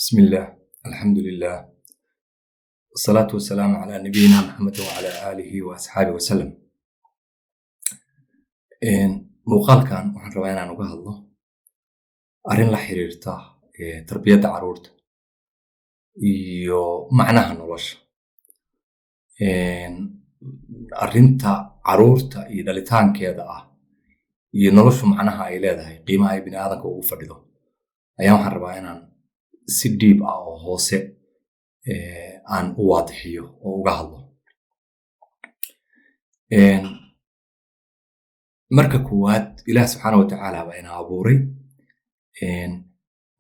بسم الله الحمد لله والصلاة والسلام على نبينا محمد وعلى آله وأصحابه وسلم. muuqaalkan waxaan rabaa inaan uga hadlo arrin la xiriirta tarbiyadda carruurta iyo macnaha nolosha. Arrinta carruurta iyo dhalitaankeeda iyo noloshu macnaha ay leedahay, qiimaha ay bini aadamka ugu fadhido, ayaan waxaan rabaa inaan si deep oo hoose aan u waadixiyo oo uga hadlo. marka koowaad, ilaah subxaana wa tacaala baa ina abuuray.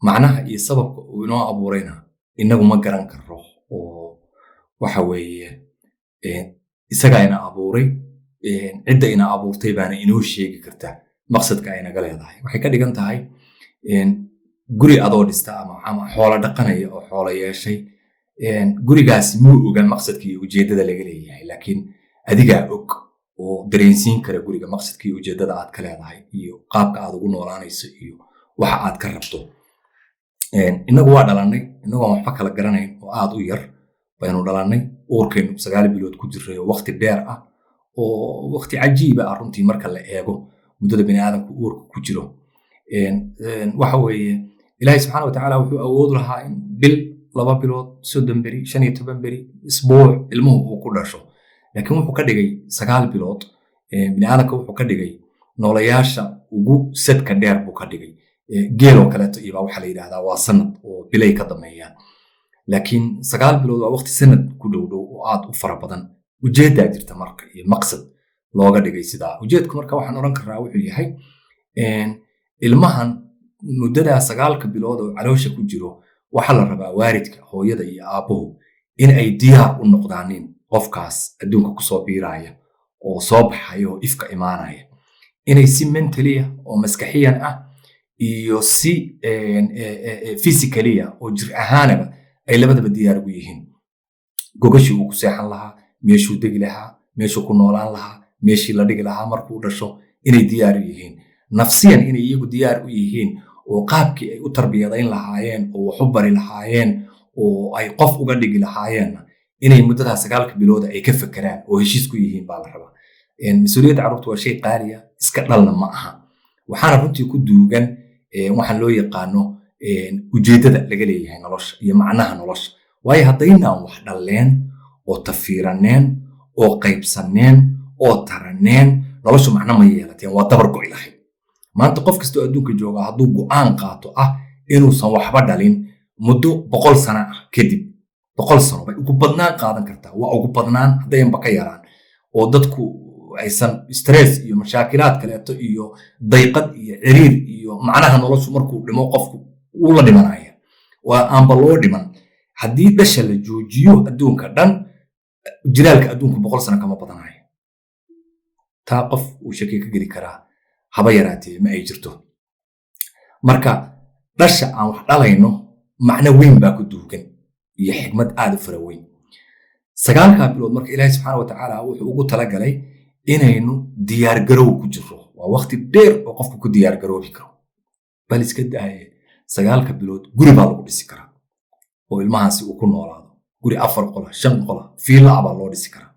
macnaha iyo sababka uu inoo abuurayna inagu ma garan karro, oo waxa weeye isagaa ina abuuray. cidda ina abuurtay baana inoo sheegi karta maqsadka ay naga leedahay. waxay ka dhigan tahay guri adoo dhista ama xoolo dhaqanaya oo xoolo yeeshay, gurigaas muu oga maqsadka iyo ujeeddada laga leeyahay, laakiin adigaa og oo dareensiin kara guriga maqsadka iyo ujeeddada aad ka leedahay iyo qaabka aad ugu noolaanayso iyo waxa aad ka rabto. inagu waa dhalannay inagoo aan waxba kala garanayn oo aad u yar baynu dhalannay. uurkaynu 9 bilood ku jirray oo waqti dheer ah, oo waqti cajiiba ah runtii marka la eego muddada bini aadamku uurka ku jiro. waxa weeye ilaahay subxaana wa tacaala wuxuu awood lahaa in bil, 2 bilood, 30 beri, 15 beri, isbuuc ilmuhu uu ku dhasho, laakiin wuxuu ka dhigay 9 bilood. bini aadamka wuxuu ka dhigay noolayaasha ugu sadka dheer buu ka dhigay. geeloo kaleeto iyo baa waxaa la yidhahdaa waa sanad oo bilay ka dambeeyaan, laakiin 9 bilood waa waqti sanad ku dhow oo aad u fara badan. ujeeddaa jirta marka iyo maqsad looga dhigay sidaa. ujeedku marka waxaan odhan karraa wuxuu yahay ilmahan muddadaa 9 bilood oo caloosha ku jiro waxaa la rabaa waalidka, hooyada iyo aabbuhu in ay diyaar u noqdaanin qofkaas adduunka kusoo biiraya oo soo baxaya oo ifka imaanaya, inay si mentaliya oo maskaxiyan ah iyo si physicaliya oo jir ahaanaba ay labadaba diyaar ugu yihiin. gogashii uu ku seexan lahaa, meeshuu degi lahaa, meeshuu ku noolaan lahaa, meeshii la dhigi lahaa markuu dhasho, inay diyaar u yihiin. nafsiyan inay iyagu diyaar u yihiin oo qaabkii ay u tarbiyadayn lahaayeen oo wax u bari lahaayeen oo ay qof uga dhigi lahaayeenna inay muddadaa 9 bilooda ay ka fekeraan oo heshiis ku yihiin baa la rabaa. mas-uuliyadda carruurta waa shay qaaliya, iska dhalna ma aha. waxaana runtii ku duugan waxaan loo yaqaano ujeeddada laga leeyahay nolosha iyo macnaha nolosha. waayo haddaynaan wax dhalleen oo tafiiraneen oo qaybsanneen oo taraneen, noloshu macno ma yeelateen, waa dabar go'i lahayd. maanta qof kastoo adduunka jooga hadduu go'aan qaato inuusan waxba dhalin muddo 100 sano ah kadib, 100 sano bay ugu badnaan qaadan kartaa, waa ugu badnaan haddayanba ka yaraan, oo dadku aysan stress iyo mashaakilaad kaleeto iyo dayqad iyo ciriir iyo macnaha noloshu markuu dhimo qofku uu la dhimanaya, waa aanba loo dhiman. haddii dhasha la joojiyo adduunka dhan, jiraalka adduunku 100 sano kama badanayo. taa qof uu shaki ka geli karaa haba yaraatee ma ay jirto. marka dhasha aan wax dhalayno macno weyn baa ku duugan iyo xigmad aad u fara weyn. 9 bilood marka ilaahay subxaana wa tacaala wuxuu ugu talagalay inaynu diyaargarow ku jirro. waa waqti dheer oo qofku ku diyaargaroobi karo. bal iska daaye 9 bilood guri baa lagu dhisi karaa oo ilmahaasi uu ku noolaado. guri 4 qola, 5 qola, fiilla baa loo dhisi karaa.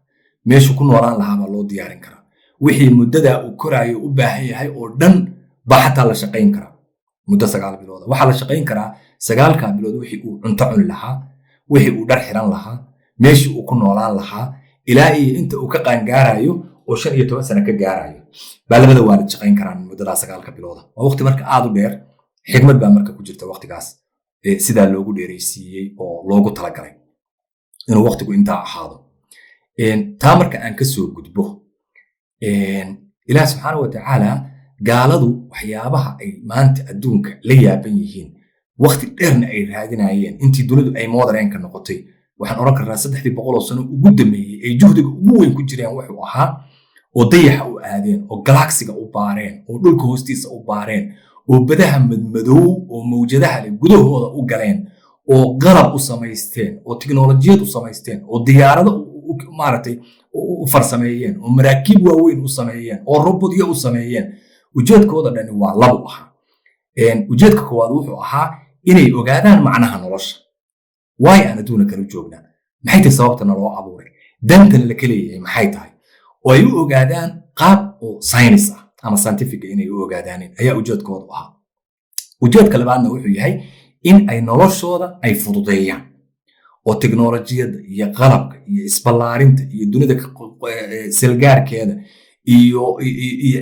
meeshuu ku noolaan lahaa baa loo diyaarin karaa. wixii muddadaa uu koraayo u baahan yahay oo dhan baa xataa la shaqayn karaa. muddo 9 bilood waxaa la shaqayn karaa 9 bilood wixii uu cunto cuni lahaa, wixii uu dhar xiran lahaa, meeshii uu ku noolaan lahaa, ilaa iyo inta uu ka qaangaarayo oo 15 sano ka gaarayo baa labada waalid shaqayn karaan muddadaa 9 bilood. waa waqti marka aad u dheer. xigmad baa marka ku jirta waqtigaas sidaa loogu dheeraysiiyey oo loogu talagalay inuu waqtigu intaa ahaado. taa marka aan ka soo gudbo, ilaah subxaana wa tacaala gaaladu waxyaabaha ay maanta adduunka la yaaban yihiin, waqti dheerna ay raadinayeen intii dunidu ay modernka noqotay, waxaan odhan karnaa 300 sano ugu dambeeyey ay juhdiga ugu weyn ku jireen wuxuu ahaa oo dayaxa u aadeen, oo galaksiga u baareen, oo dhulka hoostiisa u baareen, oo badaha madmadow oo mawjadaha leh gudahooda u galeen, oo qalab u samaysteen, oo tiknoolajiyad u samaysteen, oo diyaarado maaragtay u farsameeyeen, oo maraakiib waaweyn u sameeyeen, oo robotyo u sameeyeen. ujeedkooda dhani waa labo ahaa. ujeedka koowaad wuxuu ahaa inay ogaadaan macnaha nolosha. Waay aan adduuna kala joognaa? Maxay tahay sababta naloo abuuray? Dantana la kaleeyahay maxay tahay? oo ay u ogaadaan qaab oo science ah ama scientific inay u ogaadaan ayaa ujeedkoodu ahaa. Ujeedka labaadna wuxuu yahay in ay noloshooda ay fududeeyaan oo teknolojiyadda iyo qalabka iyo isballaarinta iyo dunida silgaarkeeda iyo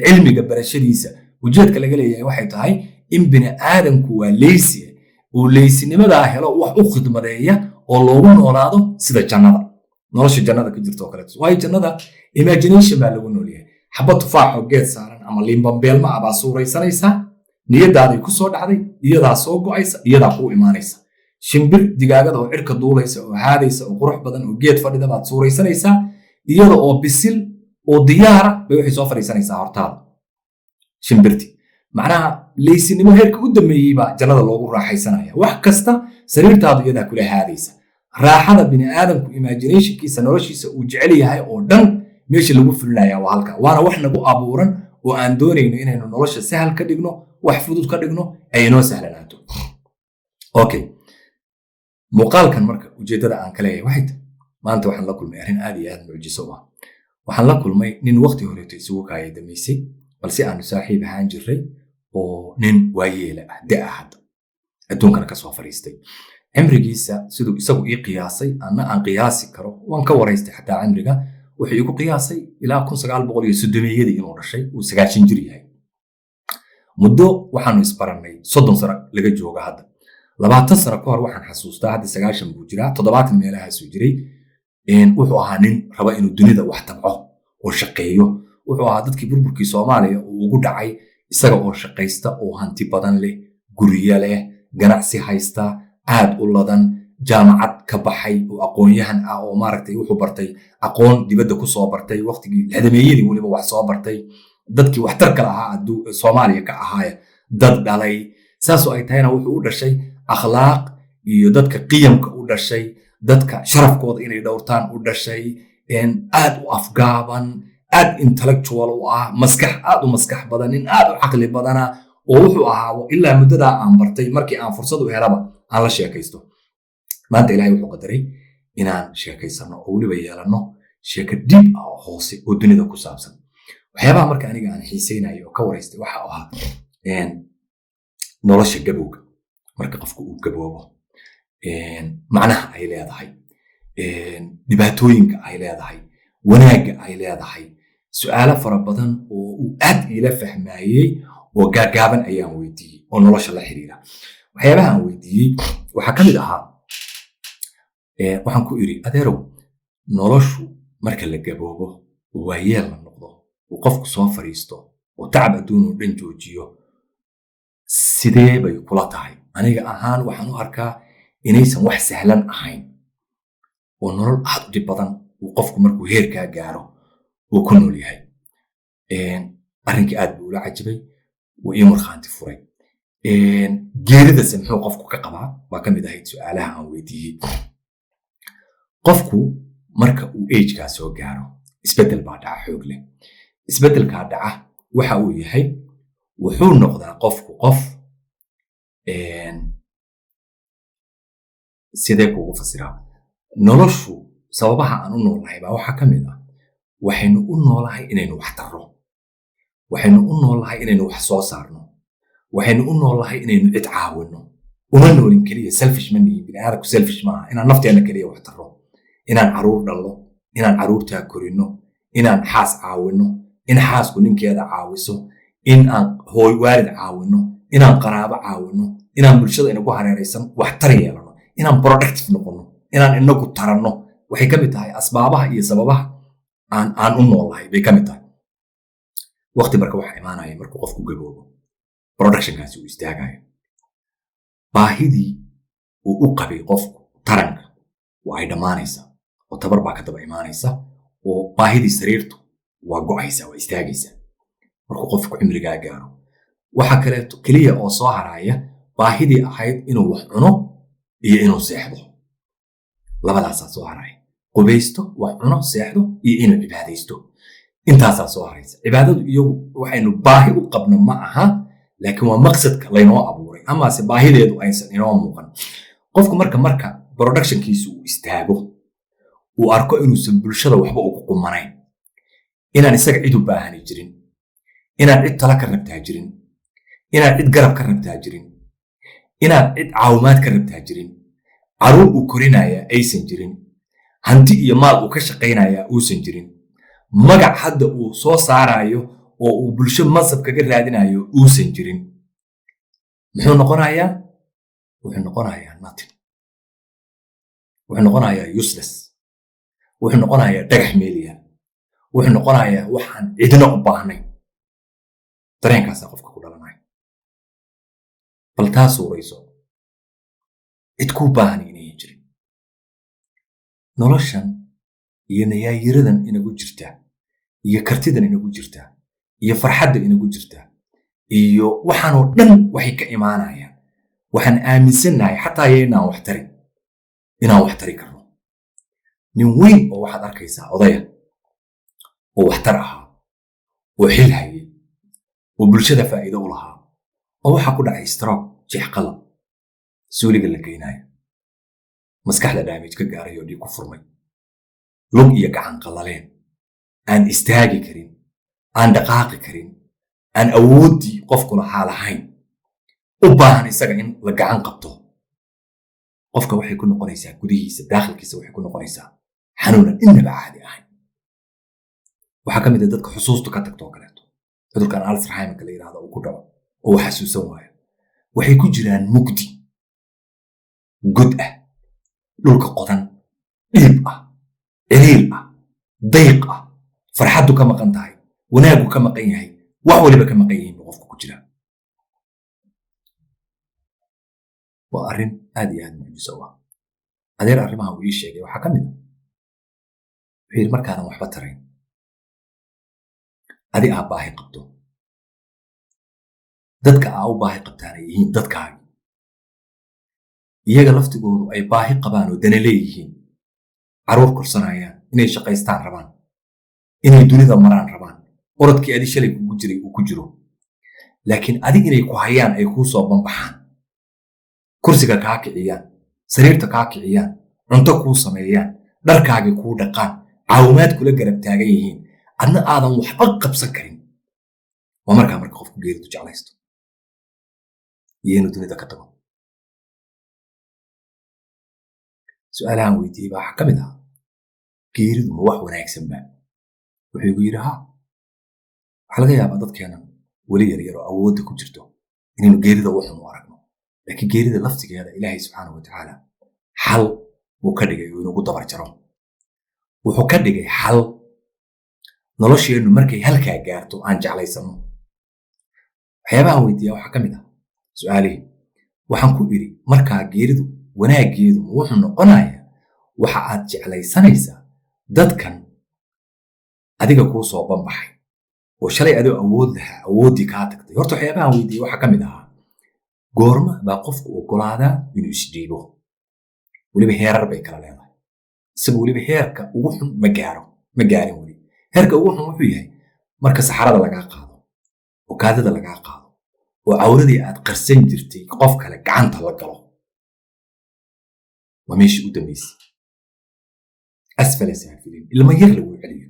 cilmiga barashadiisa ujeedka laga leeyahay waxay tahay in bini aadamku waa leysi oo leysinimada helo wax u khidmadeeya oo loogu noolaado sida jannada. nolosha jannada ka jirto kale waayo jannada imagination baa lagu noolyahay. xabad tufaax oo geed saaran ama limbambeelma ah baa suuraysanaysaa, niyadaaday ku soo dhacday, iyadaa soo go'aysa, iyadaa ku imaanaysa. shimbir digaagada oo cirka duulaysa oo haadaysa oo qurux badan oo geed fadhida baad suuraysanaysaa, iyada oo bisil oo diyaara bay waxay soo fadhiisanaysaa hortaada. shimbirti macnaha leysinimo heerka u dambeeyey baa jannada loogu raaxaysanaya. wax kasta sariirtaadu iyadaa kula haadaysa. raaxada bini aadamku imaginationkiisa noloshiisa uu jecel yahay oo dhan meesha lagu fulinaya waa halka. waana wax nagu abuuran oo aan doonayno inaynu nolosha sahal ka dhigno, wax fudud ka dhigno, ay inoo sahlanaato. Okay, muuqaalkan marka ujeedada aan ka leeyahay waxay tahay maanta waxaan la kulmay arrin aad iyo aad mucjiso ah. waxaan la kulmay nin waqti horeeto isugu kaaya damaysay, balse aanu saaxiib ahaan jirray oo nin waayeela ah, da' ah hadda adduunkana ka soo fadhiistay. cimrigiisa siduu isagu ii qiyaasay anna aan qiyaasi karo waan ka waraystay. xataa cimriga wuxuu igu qiyaasay ilaa 1930 inuu dhashay, uu 90 jir yahay. muddo waxaanu isbarannay 30 sano laga jooga hadda. 20 sano ka hor waxaan xasuustaa hadda 90 buu jiraa, 70 meelahaasuu jiray. wuxuu ahaa nin raba inuu dunida wax tabco oo shaqeeyo. wuxuu ahaa dadkii burburkii Soomaaliya uu ugu dhacay isaga oo shaqaysta oo hanti badan leh, guriyo leh, ganacsi haysta, aad u ladan, jaamacad ka baxay oo aqoon-yahan ah oo maaragtay wuxuu bartay aqoon dibadda ku soo bartay waqtigii lixdameeyadii waliba wax soo bartay. dadkii waxtarka lahaa Soomaaliya ka ahaaya dad dhalay. saasoo ay tahayna wuxuu u dhashay akhlaaq iyo dadka qiyamka u dhashay, dadka sharafkooda inay dhowrtaan u dhashay, aad u afgaaban, aad intellectual u ah, aad u maskax badan, nin aad u caqli badana oo wuxuu ahaa ilaa muddadaa aan bartay markii aan fursad u helaba aan la sheekaysto. maanta ilaahay wuxuu qadaray inaan sheekaysano oo weliba yeelano sheeko dib ah oo hoose oo dunida ku saabsan. waxyaabaha marka aniga aan xiiseynayo oo ka waraystay waxa ahaa nolosha gabowga. marka qofku uu gaboobo macnaha ay leedahay, dhibaatooyinka ay leedahay, wanaagga ay leedahay. su'aalo fara badan oo uu aad ila fahmayey oo gaagaaban ayaan weydiiyey oo nolosha la xiriira. waxyaabaha aan weydiiyey waxaa ka mid ahaa waxaan ku iri adeerow, noloshu marka la gaboobo oo waayeel la noqdo oo qofku soo fadhiisto oo tacab adduun oo dhan joojiyo, sidee bay kula tahay? aniga ahaan waxaan u arkaa inaysan wax sahlan ahayn oo nolol aad u dhib badan uu qofku markuu heerkaa gaaro uu ku nool yahay. arrinkii aad buu ula cajabay, wuu ii markhaanti furay. geeridase muxuu qofku ka qabaa waa ka mid ahayd su'aalaha aan weydiiyey. qofku marka uu agekaa soo gaaro isbeddel baa dhaca xoog leh. isbeddelkaa dhaca waxa uu yahay wuxuu noqdaa qofku qof sidee kuugu fasiraa? noloshu sababaha aan u noolahay baa waxaa ka mid ah waxaynu u noolahay inaynu wax tarro, waxaynu u noolahay inaynu wax soo saarno, waxaynu u noolahay inaynu cid caawinno. uma noolin keliya selfish ma nihin, bini aadamku selfish maaha inaan nafteena keliya wax tarro, inaan caruur dhallo, inaan caruurtaa korinno, inaan xaas caawinno, in xaasku ninkeeda caawiso, in aan waalid caawinno, inaan qaraabo caawinno, inaan bulshada inagu hareeraysan wax tar yeelano, inaan productive noqonno, inaan inagu taranno. waxay ka mid tahay asbaabaha iyo sababaha aan u noolahay bay ka mid tahay. waqti marka waxa imaanaya markuu qofku gaboobo, productionkaasi uu istaagayo. baahidii uu u qabay qofku taranka waa ay dhammaanaysaa oo tabar baa ka daba imaanaysa oo baahidii sariirtu waa go'aysa, waa istaagaysaa markuu qofku cimrigaa gaaro. waxa kaleeto keliya oo soo haraya baahidii ahayd inuu wax cuno iyo inuu seexdo. labadaasaa soo haraya, qubaysto, wax cuno, seexdo iyo inuu cibaadaysto. intaasaa soo haraysa. cibaadadu iyagu waxaynu baahi u qabno ma aha, laakiin waa maqsadka laynoo abuuray amase baahideedu aysan inoo muuqan. Qofku marka productionkiisu uu istaago uu arko inuusan bulshada waxba ugu qumanayn, inaan isaga cid u baahani jirin, inaan cid tala ka rabtaa jirin, inaan cid garab ka rabtaa jirin, inaan cid caawimaad ka rabtaa jirin, caruur uu korinaya aysan jirin, hanti iyo maal uu ka shaqaynaya uusan jirin, magac hadda uu soo saarayo oo uu bulsho mansab kaga raadinayo uusan jirin, muxuu noqonayaa? Wuxuu noqonayaa nothing. Wuxuu noqonayaa useless. Wuxuu noqonayaa dhagax meeliya. Wuxuu noqonayaa waxaan cidina u baahnayn. dareenkaasa qofka ku dhalanaya. Bal taa suurayso, cid kuu baahan inayan jirin. Noloshan iyo nayaayiradan inagu jirta, iyo kartidan inagu jirta, iyo farxadda inagu jirta, iyo waxaanoo dhan waxay ka imaanayaan. Waxaan aaminsannahay xataa inaan wax tari karno. nin weyn oo waxaad arkaysaa odaya oo waxtar ahaa oo xil hayay oo bulshada faa'iido u lahaa oo waxa ku dhacay stroke jeex qalab suuliga la geynayo maskaxda damage ka gaaray oo dhiig ku furmay lug iyo gacan qallaleen aan istaagi karin aan dhaqaaqi karin aan awoodii qofku lahaa lahayn u baahan isaga in la gacan qabto qofka waxay ku noqonaysaa gudihiisa daaqilkiisa waxay ku noqonaysaa xanuunan inaba caadi ahayn. waxaa ka mid ah dadka xusuustu ka tagto kaleeto cudurkan Alzheimer la yiraahdo uu ku dhaco oo xasuusan waayo waxay ku jiraan mugdi god ah dhulka qodan dhiib ah ciriir ah dayq ah farxaddu ka maqan tahay wanaagu ka maqan yahay wax waliba ka maqan yihiin qofku ku jira. waa arrin aad iyo aad muhiim ah. adeer arrimaha uu ii sheegay waxaa ka mid ah wixii markaadan waxba tarayn adi aa baahi qabto dadka aa u baahi qabtaan ay yihiin dadkaaga iyaga laftigoodu ay baahi qabaan oo dana leeyihiin caruur korsanayaan inay shaqaystaan rabaan inay dunida maraan rabaan orodkii adi shalay kugu jiray uu ku jiro laakiin adig inay ku hayaan ay kuu soo banbaxaan kursiga kaa kiciyaan sariirta kaa kiciyaan cunto kuu sameeyaan dharkaagii kuu dhaqaan caawimaad kula garab taagan yihiin adna aadan waxba qabsan karin waa markaa marka qofku geeridu jeclaysto iyo inuu dunida ka tago. su-aalahan weydiiyey baa waxaa ka mid ah geeridu ma wax wanaagsan baa wuxuu igu yidhi haa waxaa laga yaabaa dadkeenan weli yaryar oo awoodda ku jirto inaynu geerida waxun u aragno laakiin geerida laftigeeda ilaahay subxaanahu watacaala xal buu ka dhigay oo inugu dabar jaro wuxuu ka dhigay xal nolosheennu markay halkaa gaarto aan jeclaysanno. waxyaabahan weydiiyaa waxaa ka mid ah su-aalihii waxaan ku idhi markaa geeridu wanaaggeedu ma wuxuu noqonayaa waxa aad jeclaysanaysaa dadkan adiga kuu soo banbaxay oo shalay adoo awood lahaa awooddii kaa tagtay. horta waxyaabahan weydiiyey waxaa ka mid ahaa goorma baa qofku oggolaadaa inuu isdhiibo weliba heerar bay kala leedahay isaga weliba heerka ugu xun ma gaarin weli heerka ugu xun wuxuu yahay marka saxarada lagaa qaado oo kaadida lagaa qaado oo cawradii aad qarsan jirtay qof kale gacanta la galo waa meeshii u dambaysay asfala saafiliin ilma yar lagu celiyo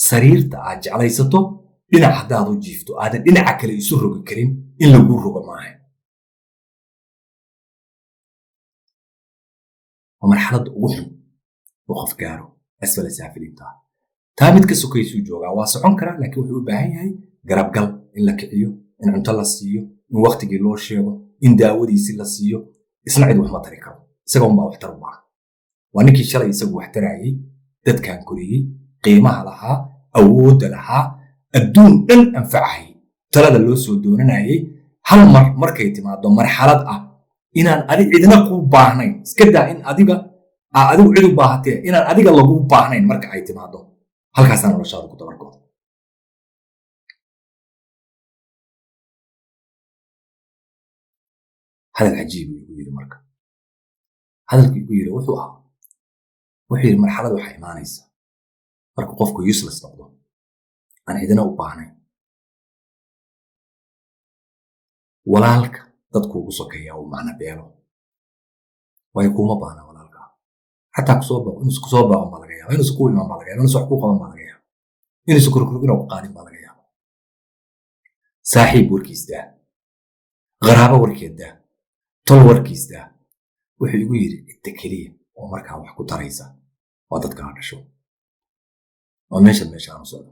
sariirta aad jeclaysato dhinac haddaad u jiifto aadan dhinaca kale isu rogi karin in lagu rogo maaha waa marxaladda ugu xun oo qof gaaro asfala saafiliinta taa mid ka sokaysuu joogaa waa socon karaa laakiin wuxuu u baahan yahay garabgal in la kiciyo in cunto la siiyo in waqtigii loo sheego in daawadiisi la siiyo isna cid wax ma tari karo isaga unbaa waxtar u baahan. waa ninkii shalay isagu wax tarayay dadkan koriyey qiimaha lahaa awoodda lahaa adduun dhan anfacayay talada loo soo doonanayay hal mar markay timaado marxalad ah inaan adig cidina kuu baahnayn iska daa in adigu cid u baahatee inaan adiga lagu baahnayn marka ay timaado halkaasaa noloshaada ku dabargooda. hadal cajiib igu yidhi marka hadalku igu yidhi wuxuu yidhi marxalad waxaa imaanaysa marka qofku useless noqdo aan cidina u baahnayn walaalka dadku ugu sokeeya uu macna beelo way kuma baana walaalka xataa kusoo baaco baa laga yaaba inuusan ku imaan baa laga yaaba inuusan wax ku qaban baa laga yaaba inuusan kurkurgina ku qaadin baa laga yaaba saaxiib warkiisdaa qaraabo warkeeddaa tol warkiisdaa wuxuu igu yidhi inta keliya oo markaa wax ku taraysa waa dadka ha dhasho waa meeshaan u socdo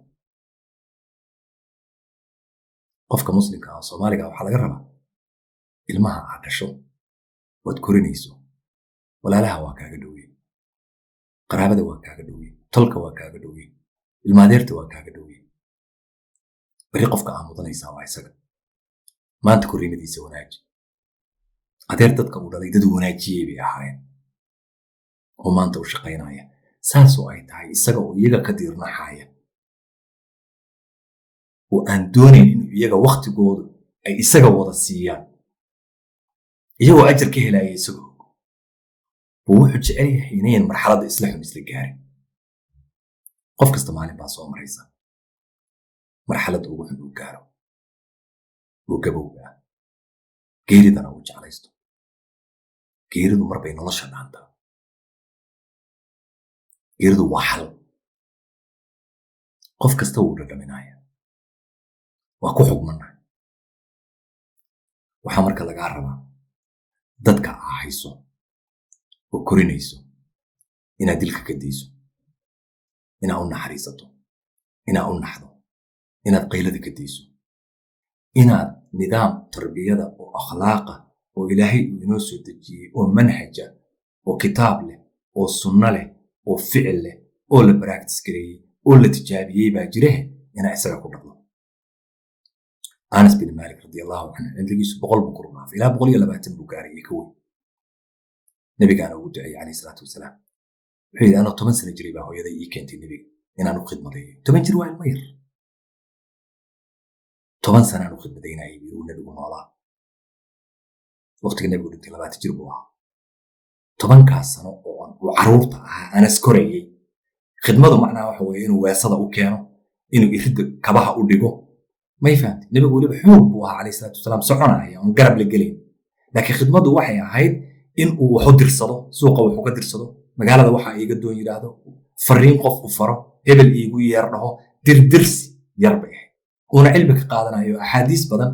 qofka muslimka ah Soomaaliga waxaa laga rabaa ilmaha ha dhasho waad korinayso walaalaha waa kaaga dhowey qaraabada waa kaaga dhowey tolka waa kaaga dhowey ilmaadeerta waa kaaga dhowey bari qofka aa mudanaysaa waa isaga maanta korinadiisa wanaaji adeer dadka uu dhalay dad wanaajiyey bay ahaayeen oo maanta u shaqaynaya saasoo ay tahay isaga oo iyaga ka diirnaxaya oo aan doonayn inuu iyaga waqtigoodu ay isaga wada siiyaan iyagoo ajar ka helaya isagoo buu wuxuu jecel yahay inayan marxaladda isla xun isla gaarin qof kasta maalin baa soo maraysa marxaladda ugu xun uu gaaro uu gabowga ah geeridana uu jeclaysto geeridu marbay nolosha dhaantaa geeridu waa xal qof kasta wuu dhadhaminaya waa ku xugmannahay waxaa marka lagaa rabaa dadka aa hayso oo korinayso inaad dilka ka dayso inaad u naxariisato inaad u naxdo inaad qaylada ka dayso inaad nidaam tarbiyada oo akhlaaqa oo ilaahay uu inoo soo dejiyey oo manhaja oo kitaab leh oo sunno leh oo ficil leh oo la practice gareeyey oo la tijaabiyey baa jirahe inaa isaga ku dhaqdo Anas bin Malik radiyallahu anhu cimrigiisu 100 buu ku rumaafay ilaa 120 buu gaaray ka weyn nabigaana ugu duceeyey calayhi salaatu wasalaam wuxuu yidhi anoo 10 sano jiray baa hooyaday ii keentay nabiga inaan u khidmadeeyo 10 jir waa ilmo yar 10 sano aan u khidmadeynayay uu nabigu noolaa waqtiga nabigu dhintay 20 jir buu ahaa 10kaas sano oo uu caruurta ahaa Anas korayay khidmadu macnaha waxa weeye inuu weesada u keeno inuu iridda kabaha u dhigo ما يفهم نبي يقول بحب عليه الصلاة والسلام سعنا يعني نقرب للجلين لكن خدمته وحي هاي إن وحضر صدو سوق وحقدر صدو مقال هذا وحي يقدون يراده فرين قف وفرا هبل يجو يرنه درس يربح ونعلمك قادنا أيوة أحاديث بدن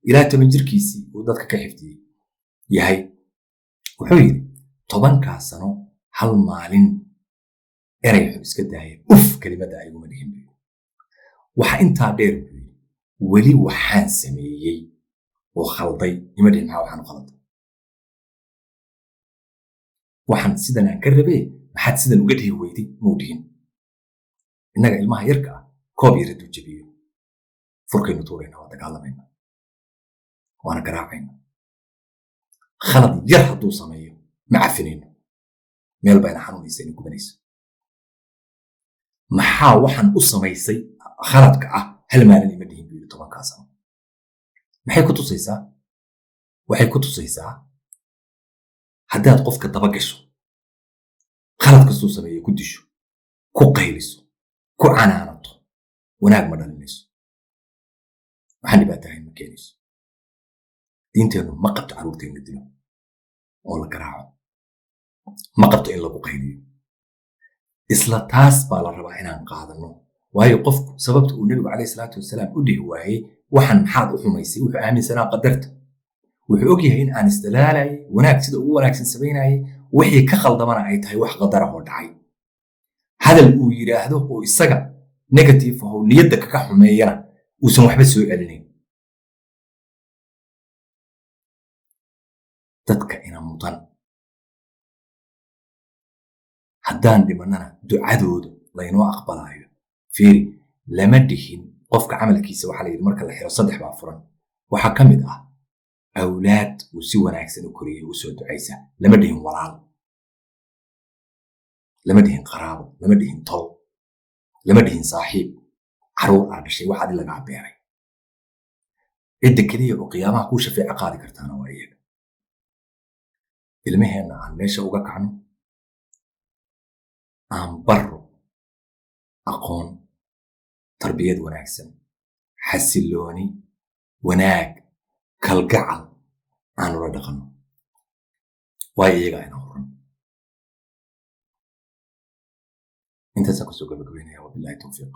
إلى تمنجر كيسي وضدك كحفتي يهي وحيد طبعا كاسنو هل مالين إريح إسكده هي كلمة داعي ومدهم بيه وح أنت دير ولي وحان سميي وخلطي يمدين معه وحان خلط وحان سيدنا انكربه محاد سيدنا وقده ويدي مودين إنك الماء يركع كوب يردو جبيه فرقين نطورين ودقالمين وانا قراعين خلط يرحضو سميه معفنين ميل بين حانون يسيني كوبانيس محا وحان أسميسي خلطك هل مالين يمدين بيه طبعا كاسم maxay ku tusaysaa waxay ku tusaysaa haddaad qofka daba gasho qalad kasoo sameeyo ku disho ku qayliso ku canaanato wanaag ma dhalinayso waxaan dhibaatahay ma keenayso diinteenu ma qabto caruurteena dilo oo la garaaco ma qabto in lagu qayliyo isla taas baa la rabaa inaan qaadano waayo qofku sababta uu nabigu calayhi salaatu wasalaam u dhihi waayey waxaan maxaad u xumaysay wuxuu aaminsanaa qadarta wuxuu og yahay in aan isdalaalay wanaag sida ugu wanaagsan samaynayay wixii ka khaldamana ay tahay wax qadara oo dhacay hadal uu yiraahdo oo isaga negative oo niyadda kaga xumeeyana uusan waxba soo celinayn dadka ina mudan haddaan dhimanana ducadooda laynoo aqbalayo fiiri lama dhihin qofka camalkiisa waxa la yiri marka la xiro 3 baa furan waxa kamid ah awlaad uu si wanaagsan u koriyay uu soo ducaysa lama dhihin walaal lama dhihin qaraabo lama dhihin tol lama dhihin saaxiib caruur aan dhashay waxa laga cabeeray cidda kaliya oo qiyaamaha ku shafeeca qaadi kartaana waa iyaga ilmaheena aan meesha uga kacno aan baro aqoon tarbiyad wanaagsan xasilooni wanaag kalgacal aanu la dhaqanno waayo iyaga ayna horan intaasaan kusoo gabagabeynaya wabillahi tawfiiq